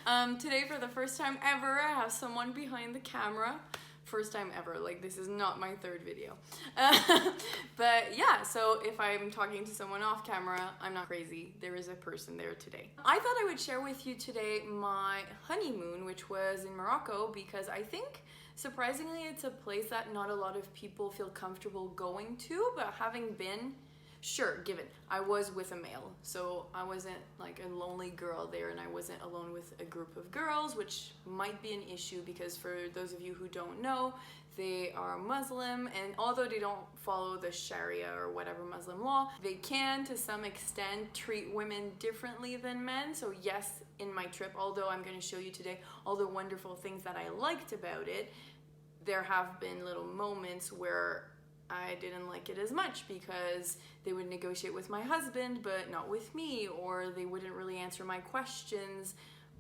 Today, for the first time ever, I have someone behind the camera. First time ever, like this is not my third video. But yeah, so if I'm talking to someone off camera, I'm not crazy. There is a person there today. I thought I would share with you today my honeymoon, which was in Morocco, because I think surprisingly it's a place that not a lot of people feel comfortable going to, but having been, sure, given I was with a male, so I wasn't like a lonely girl there, and I wasn't alone with a group of girls, which might be an issue because for those of you who don't know, they are Muslim, and although they don't follow the Sharia or whatever Muslim law, they can to some extent treat women differently than men. So yes, in my trip, although I'm going to show you today all the wonderful things that I liked about it, there have been little moments where I didn't like it as much because they would negotiate with my husband but not with me, or they wouldn't really answer my questions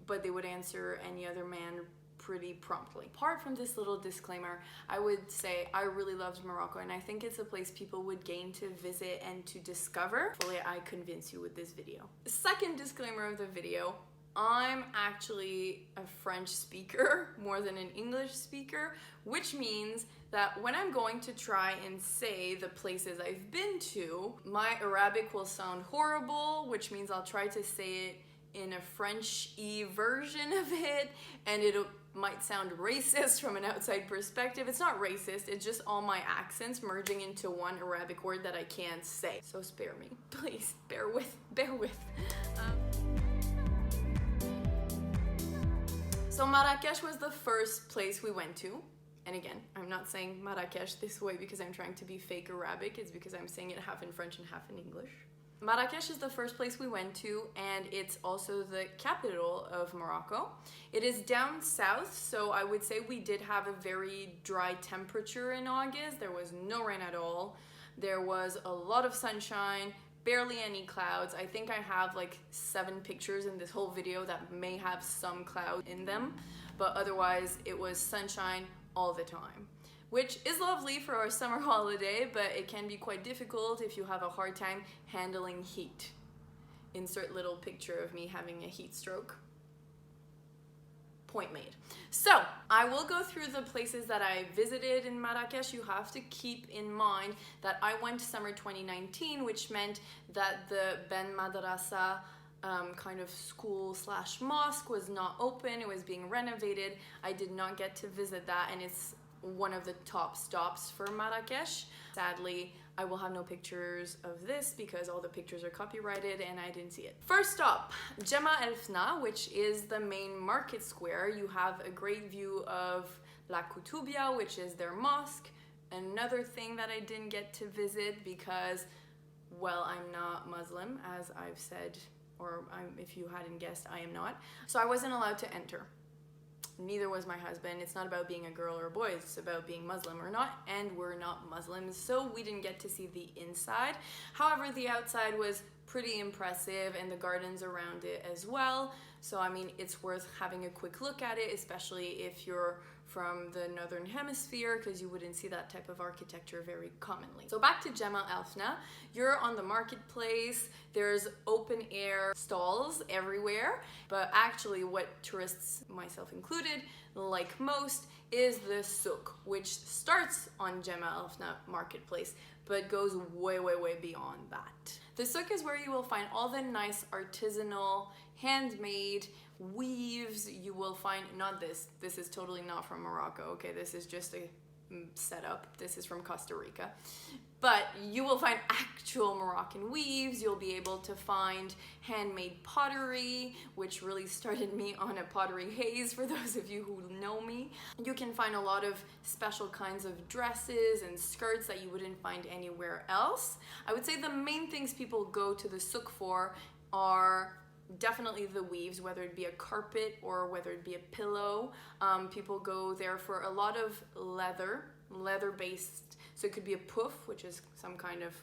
but they would answer any other man pretty promptly. Apart from this little disclaimer, I would say I really loved Morocco, and I think it's a place people would gain to visit and to discover. Hopefully I convince you with this video. Second disclaimer of the video, I'm actually a French speaker more than an English speaker, which means that when I'm going to try and say the places I've been to, my Arabic will sound horrible, which means I'll try to say it in a French-y version of it, and it might sound racist from an outside perspective. It's not racist, it's just all my accents merging into one Arabic word that I can't say. So spare me, please, bear with. So Marrakech was the first place we went to. And again, I'm not saying Marrakech this way because I'm trying to be fake Arabic. It's because I'm saying it half in French and half in English. Marrakech is the first place we went to, and it's also the capital of Morocco. It is down south, so I would say we did have a very dry temperature in August. There was no rain at all. There was a lot of sunshine, barely any clouds. I think I have like 7 pictures in this whole video that may have some cloud in them, but otherwise it was sunshine all the time, which is lovely for our summer holiday, but it can be quite difficult if you have a hard time handling heat. Insert little picture of me having a heat stroke. Point made. So I will go through the places that I visited in Marrakech. You have to keep in mind that I went summer 2019, which meant that the Ben Madrasa kind of school slash mosque was not open. It was being renovated. I did not get to visit that, and it's one of the top stops for Marrakech. Sadly, I will have no pictures of this because all the pictures are copyrighted and I didn't see it. First stop, Jemaa el Fna, which is the main market square. You have a great view of La Koutoubia, which is their mosque. Another thing that I didn't get to visit because, well, I'm not Muslim, as I've said, or if you hadn't guessed, I am not. So I wasn't allowed to enter. Neither was my husband. It's not about being a girl or a boy, it's about being Muslim or not, and we're not Muslims, so we didn't get to see the inside. However, the outside was pretty impressive, and the gardens around it as well. So I mean, it's worth having a quick look at it, especially if you're from the northern hemisphere, because you wouldn't see that type of architecture very commonly. So back to Jemaa el Fna, you're on the marketplace. There's open air stalls everywhere, but actually what tourists, myself included, like most is the Souk, which starts on Jemaa el Fna marketplace but goes way beyond that. The Souk is where you will find all the nice artisanal, handmade weaves. You will find, not this is totally not from Morocco, okay, this is just a setup, this is from Costa Rica, but you will find actual Moroccan weaves. You'll be able to find handmade pottery, which really started me on a pottery haze for those of you who know me. You can find a lot of special kinds of dresses and skirts that you wouldn't find anywhere else. I would say the main things people go to the Souk for are definitely the weaves, whether it be a carpet or whether it be a pillow. People go there for a lot of leather based, so it could be a pouf, which is some kind of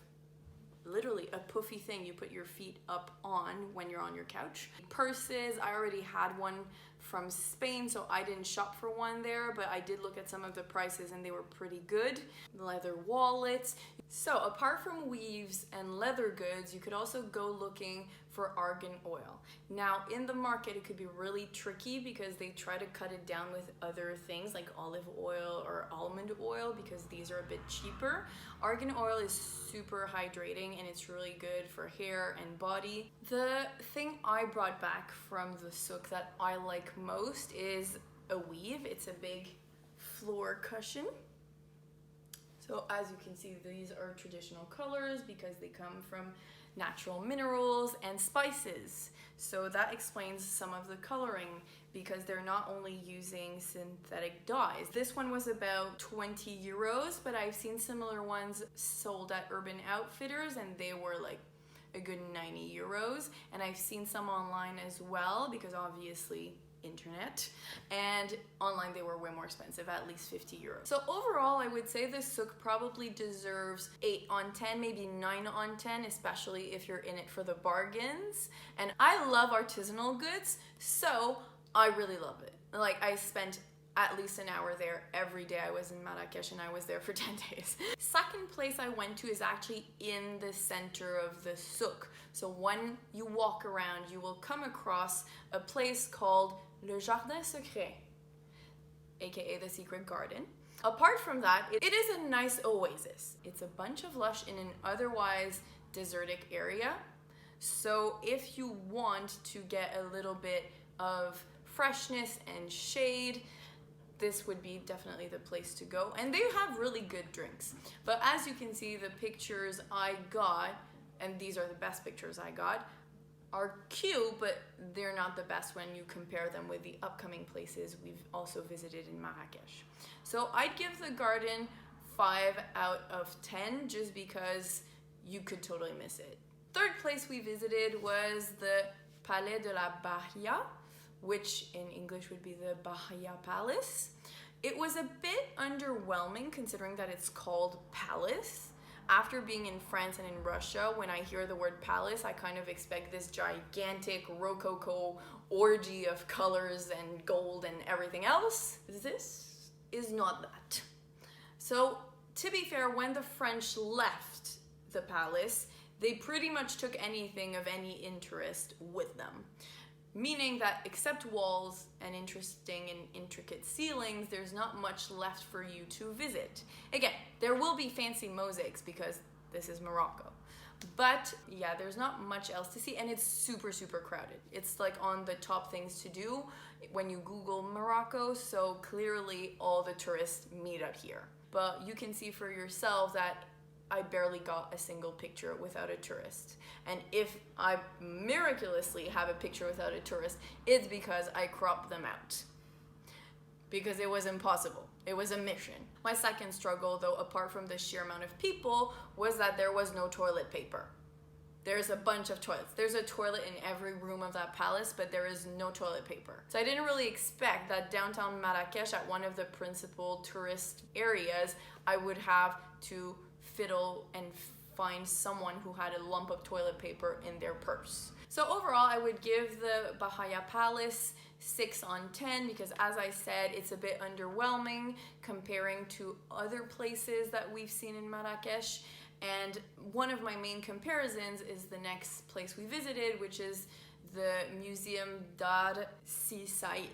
literally a puffy thing you put your feet up on when you're on your couch. Purses, I already had one from Spain, so I didn't shop for one there, but I did look at some of the prices and they were pretty good. Leather wallets. So apart from weaves and leather goods, you could also go looking for argan oil. Now in the market it could be really tricky because they try to cut it down with other things like olive oil or almond oil because these are a bit cheaper. Argan oil is super hydrating and it's really good for hair and body. The thing I brought back from the Souk that I like most is a weave. It's a big floor cushion. So as you can see, these are traditional colors because they come from natural minerals and spices. So that explains some of the coloring because they're not only using synthetic dyes. This one was about 20 euros, but I've seen similar ones sold at Urban Outfitters and they were like a good 90 euros. And I've seen some online as well because obviously internet, and online they were way more expensive, at least 50 euros. So overall I would say the Souk probably deserves 8 on 10, maybe 9 on 10, especially if you're in it for the bargains. And I love artisanal goods, so I really love it. Like I spent at least an hour there every day I was in Marrakech, and I was there for 10 days. Second place I went to is actually in the center of the Souk. So when you walk around, you will come across a place called Le Jardin Secret, aka the Secret Garden. Apart from that, it is a nice oasis. It's a bunch of lush in an otherwise desertic area. So if you want to get a little bit of freshness and shade, this would be definitely the place to go. And they have really good drinks. But as you can see, the pictures I got, and these are the best pictures I got, are cute, but they're not the best when you compare them with the upcoming places we've also visited in Marrakech. So I'd give the garden 5 out of 10 just because you could totally miss it. Third place we visited was the Palais de la Bahia, which in English would be the Bahia Palace. It was a bit underwhelming considering that it's called palace. After being in France and in Russia, when I hear the word palace, I kind of expect this gigantic Rococo orgy of colors and gold and everything else. This is not that. So to be fair, when the French left the palace, they pretty much took anything of any interest with them. Meaning that except walls and interesting and intricate ceilings, there's not much left for you to visit. Again, there will be fancy mosaics because this is Morocco. But yeah, there's not much else to see, and it's super, super crowded. It's like on the top things to do when you Google Morocco, so clearly all the tourists meet up here. But you can see for yourself that I barely got a single picture without a tourist. And if I miraculously have a picture without a tourist, it's because I cropped them out. Because it was impossible. It was a mission. My second struggle, though, apart from the sheer amount of people, was that there was no toilet paper. There's a bunch of toilets. There's a toilet in every room of that palace, but there is no toilet paper. So I didn't really expect that downtown Marrakech, at one of the principal tourist areas, I would have to fiddle and find someone who had a lump of toilet paper in their purse. So overall, I would give the Bahia Palace 6 on 10 because, as I said, it's a bit underwhelming comparing to other places that we've seen in Marrakech. And one of my main comparisons is the next place we visited, which is the Museum d'Art Si Said.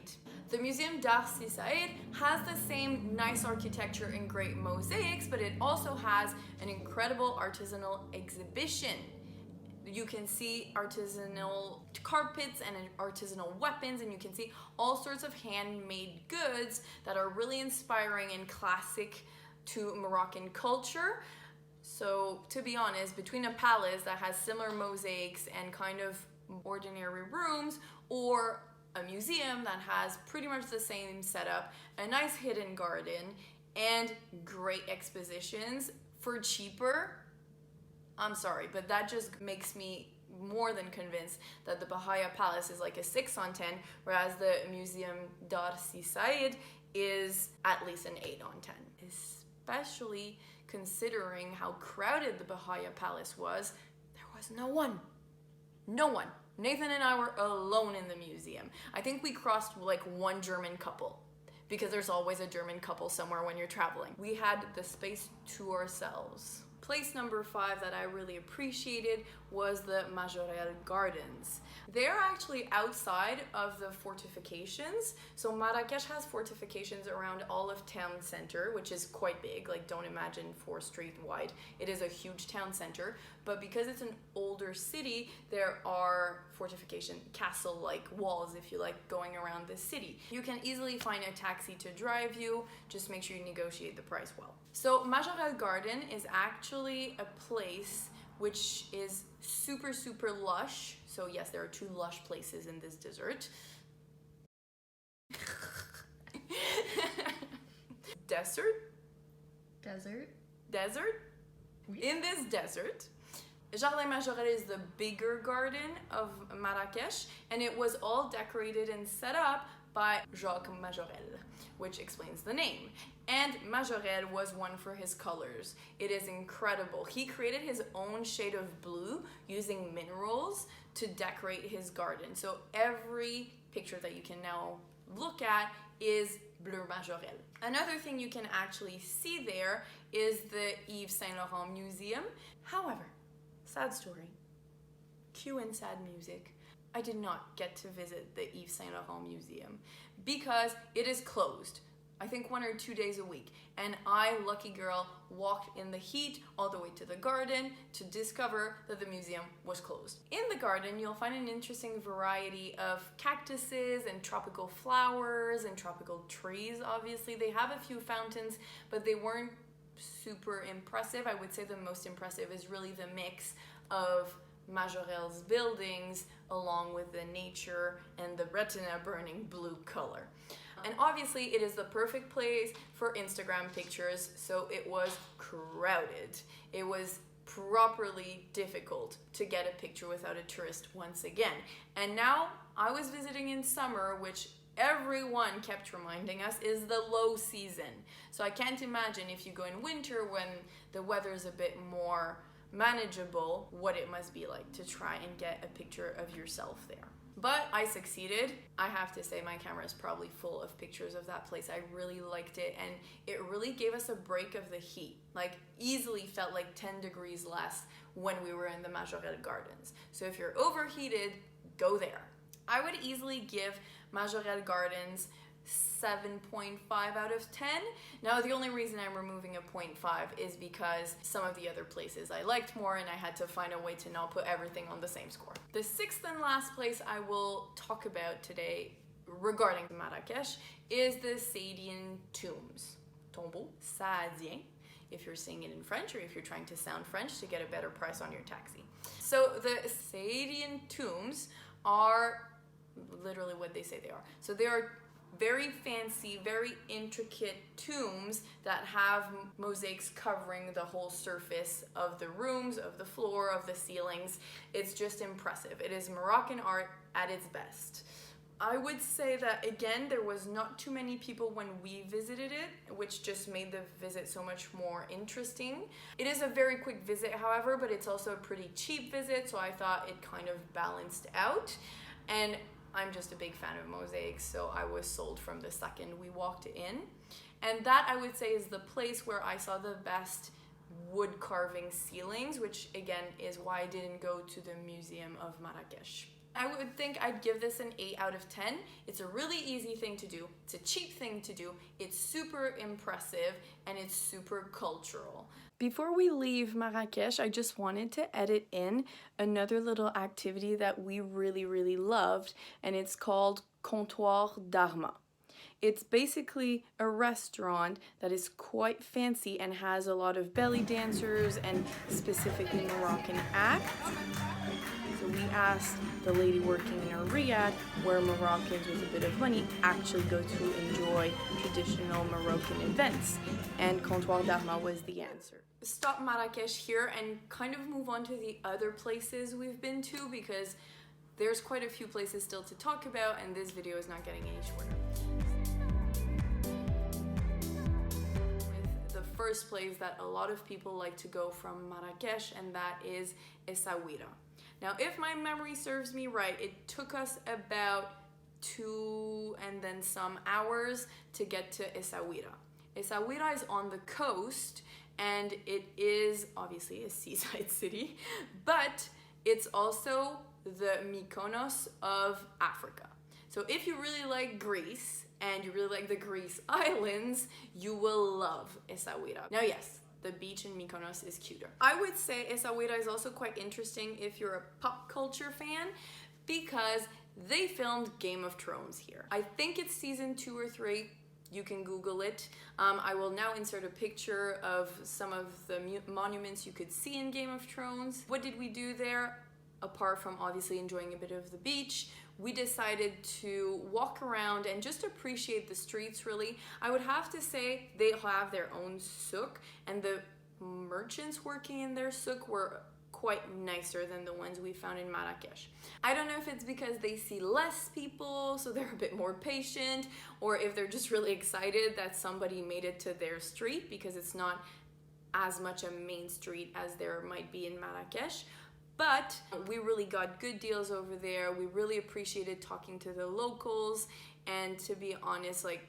The Museum d'Art Si Said has the same nice architecture and great mosaics, but it also has an incredible artisanal exhibition. You can see artisanal carpets and artisanal weapons, and you can see all sorts of handmade goods that are really inspiring and classic to Moroccan culture. So to be honest, between a palace that has similar mosaics and kind of ordinary rooms, or a museum that has pretty much the same setup, a nice hidden garden, and great expositions for cheaper, I'm sorry, but that just makes me more than convinced that the Bahia Palace is like a 6 on 10, whereas the Museum d'Art Si Said is at least an 8 on 10. Especially considering how crowded the Bahia Palace was, there was no one. No one. Nathan and I were alone in the museum. I think we crossed like one German couple, because there's always a German couple somewhere when you're traveling. We had the space to ourselves. Place number 5 that I really appreciated was the Majorelle Gardens. They're actually outside of the fortifications. So Marrakech has fortifications around all of town center, which is quite big. Like, don't imagine 4 street wide. It is a huge town center, but because it's an older city, there are fortification castle-like walls, if you like, going around the city. You can easily find a taxi to drive you. Just make sure you negotiate the price well. So Majorelle Garden is actually a place which is super, super lush. So yes, there are 2 lush places in this desert. Desert? In this desert, Jardin Majorelle is the bigger garden of Marrakech, and it was all decorated and set up by Jacques Majorelle, which explains the name. And Majorelle was one for his colors. It is incredible. He created his own shade of blue using minerals to decorate his garden. So every picture that you can now look at is Bleu Majorelle. Another thing you can actually see there is the Yves Saint Laurent Museum. However, sad story, cue in sad music, I did not get to visit the Yves Saint Laurent Museum because it is closed. I think 1 or 2 days a week. And I, lucky girl, walked in the heat all the way to the garden to discover that the museum was closed. In the garden, you'll find an interesting variety of cactuses and tropical flowers and tropical trees. Obviously, they have a few fountains, but they weren't super impressive. I would say the most impressive is really the mix of Majorelle's buildings along with the nature and the retina burning blue color. And obviously it is the perfect place for Instagram pictures, so it was crowded. It was properly difficult to get a picture without a tourist once again. And now I was visiting in summer, which everyone kept reminding us is the low season. So I can't imagine if you go in winter when the weather is a bit more manageable, what it must be like to try and get a picture of yourself there. But I succeeded. I have to say my camera is probably full of pictures of that place. I really liked it, and it really gave us a break of the heat. Like, easily felt like 10 degrees less when we were in the Majorelle Gardens. So if you're overheated, go there. I would easily give Majorelle Gardens 7.5 out of 10. Now, the only reason I'm removing a 0.5 is because some of the other places I liked more, and I had to find a way to not put everything on the same score. The 6th and last place I will talk about today regarding Marrakech is the Saadian tombs. Tombeau, Saadien, if you're saying it in French or if you're trying to sound French to get a better price on your taxi. So the Saadian tombs are literally what they say they are. So they are very fancy, very intricate tombs that have mosaics covering the whole surface of the rooms, of the floor, of the ceilings. It's just impressive. It is Moroccan art at its best. I would say that, again, there was not too many people when we visited it, which just made the visit so much more interesting. It is a very quick visit, however, but it's also a pretty cheap visit, so I thought it kind of balanced out. And I'm just a big fan of mosaics, so I was sold from the second we walked in. And that, I would say, is the place where I saw the best wood carving ceilings, which again is why I didn't go to the Museum of Marrakech. I would think I'd give this an 8 out of 10. It's a really easy thing to do. It's a cheap thing to do. It's super impressive, and it's super cultural. Before we leave Marrakech, I just wanted to edit in another little activity that we really, really loved, and it's called Comptoir d'Arma. It's basically a restaurant that is quite fancy and has a lot of belly dancers and specifically Moroccan acts. So we asked the lady working in our riad where Moroccans with a bit of money actually go to enjoy traditional Moroccan events, and Comptoir d'Arma was the answer. Stop Marrakech here and kind of move on to the other places we've been to, because there's quite a few places still to talk about and this video is not getting any shorter. With the first place that a lot of people like to go from Marrakech, and that is Essaouira. Now, if my memory serves me right, it took us about 2 and then some hours to get to Essaouira. Essaouira is on the coast, and it is obviously a seaside city, but it's also the Mykonos of Africa. So if you really like Greece and you really like the Greece islands, you will love Essaouira. Now, yes, the beach in Mykonos is cuter. I would say Essaouira is also quite interesting if you're a pop culture fan, because they filmed Game of Thrones here. I think it's season 2 or 3. You can Google it. I will now insert a picture of some of the monuments you could see in Game of Thrones. What did we do there? Apart from obviously enjoying a bit of the beach, we decided to walk around and just appreciate the streets, really. I would have to say they have their own souk, and the merchants working in their souk were quite nicer than the ones we found in Marrakech. I don't know if it's because they see less people, so they're a bit more patient, or if they're just really excited that somebody made it to their street, because it's not as much a main street as there might be in Marrakech. But we really got good deals over there. We really appreciated talking to the locals, and to be honest, like,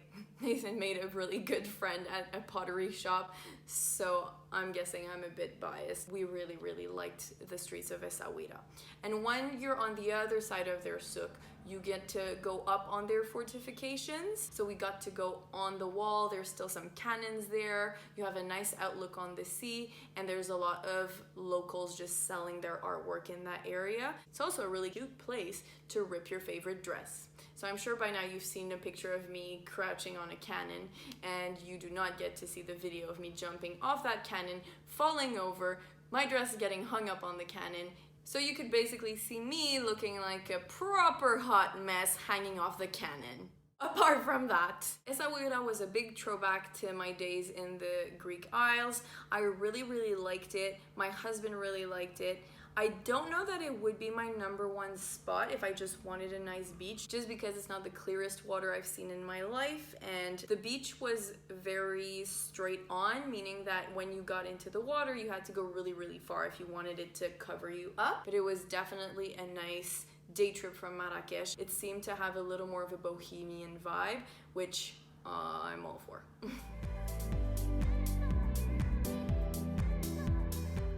Nathan made a really good friend at a pottery shop, so I'm guessing I'm a bit biased. We really, really liked the streets of Essaouira. And when you're on the other side of their souk, you get to go up on their fortifications. So we got to go on the wall. There's still some cannons there. You have a nice outlook on the sea, and there's a lot of locals just selling their artwork in that area. It's also a really cute place to rip your favorite dress. So I'm sure by now you've seen a picture of me crouching on a cannon, and you do not get to see the video of me jumping off that cannon, falling over, my dress getting hung up on the cannon. So you could basically see me looking like a proper hot mess hanging off the cannon. Apart from that, Essaouira was a big throwback to my days in the Greek Isles. I really, really liked it. My husband really liked it. I don't know that it would be my #1 spot if I just wanted a nice beach, just because it's not the clearest water I've seen in my life, and the beach was very straight on, meaning that when you got into the water, you had to go really, really far if you wanted it to cover you up. But it was definitely a nice day trip from Marrakech. It seemed to have a little more of a bohemian vibe, which I'm all for.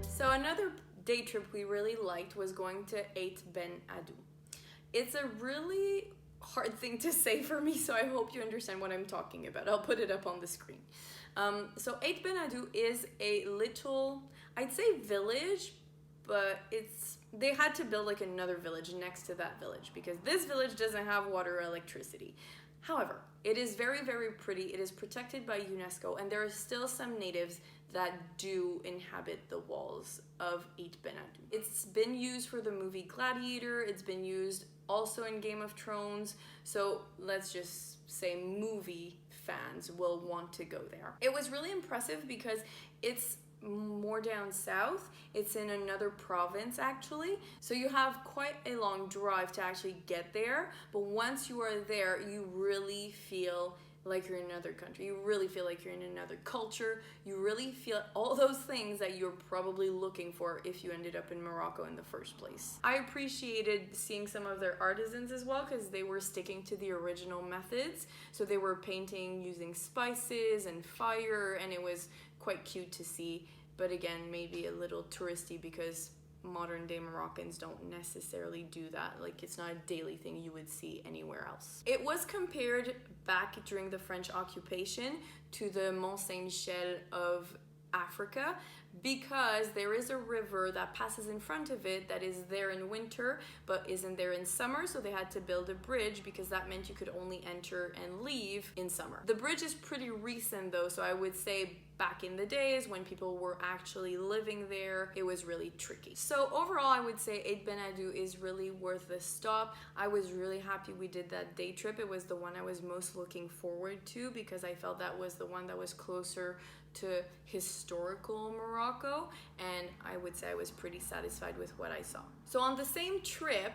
So another day trip we really liked was going to Ait Ben Adou. It's a really hard thing to say for me, so I hope you understand what I'm talking about. I'll put it up on the screen. So Ait Ben Adou is a little, I'd say village, but they had to build like another village next to that village, because this village doesn't have water or electricity. However, it is very, very pretty. It is protected by UNESCO, and there are still some natives that do inhabit the walls of Ait Ben Adou. It's been used for the movie Gladiator. It's been used also in Game of Thrones. So let's just say movie fans will want to go there. It was really impressive because it's more down south. It's in another province actually, so you have quite a long drive to actually get there, but once you are there, you really feel like you're in another country. You really feel like you're in another culture. You really feel all those things that you're probably looking for if you ended up in Morocco in the first place. I appreciated seeing some of their artisans as well, because they were sticking to the original methods. So they were painting using spices and fire, and it was quite cute to see, but again, maybe a little touristy because modern day Moroccans don't necessarily do that. Like, it's not a daily thing you would see anywhere else. It was compared back during the French occupation to the Mont Saint-Michel of Africa, because there is a river that passes in front of it that is there in winter but isn't there in summer, so they had to build a bridge because that meant you could only enter and leave in summer. The bridge is pretty recent though, so I would say back in the days when people were actually living there, it was really tricky. So overall, I would say Ait Ben Adou is really worth the stop. I was really happy we did that day trip. It was the one I was most looking forward to because I felt that was the one that was closer to historical Morocco, and I would say I was pretty satisfied with what I saw. So on the same trip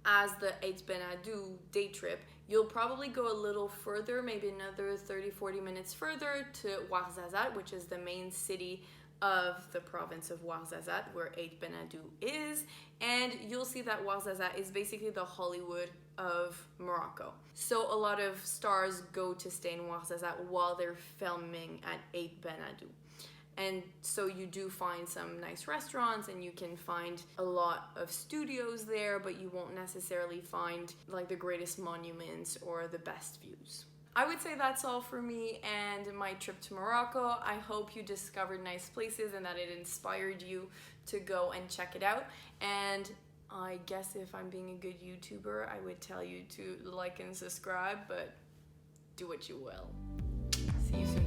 as the Ait Ben Adou day trip, you'll probably go a little further, maybe another 30-40 minutes further to Ouarzazate, which is the main city of the province of Ouarzazate, where Ait Benadou is, and you'll see that Ouarzazate is basically the Hollywood of Morocco. So a lot of stars go to stay in Ouarzazate while they're filming at Ait Benadou. And so you do find some nice restaurants, and you can find a lot of studios there, but you won't necessarily find like the greatest monuments or the best views. I would say that's all for me and my trip to Morocco. I hope you discovered nice places and that it inspired you to go and check it out. And I guess if I'm being a good YouTuber, I would tell you to like and subscribe, but do what you will. See you soon.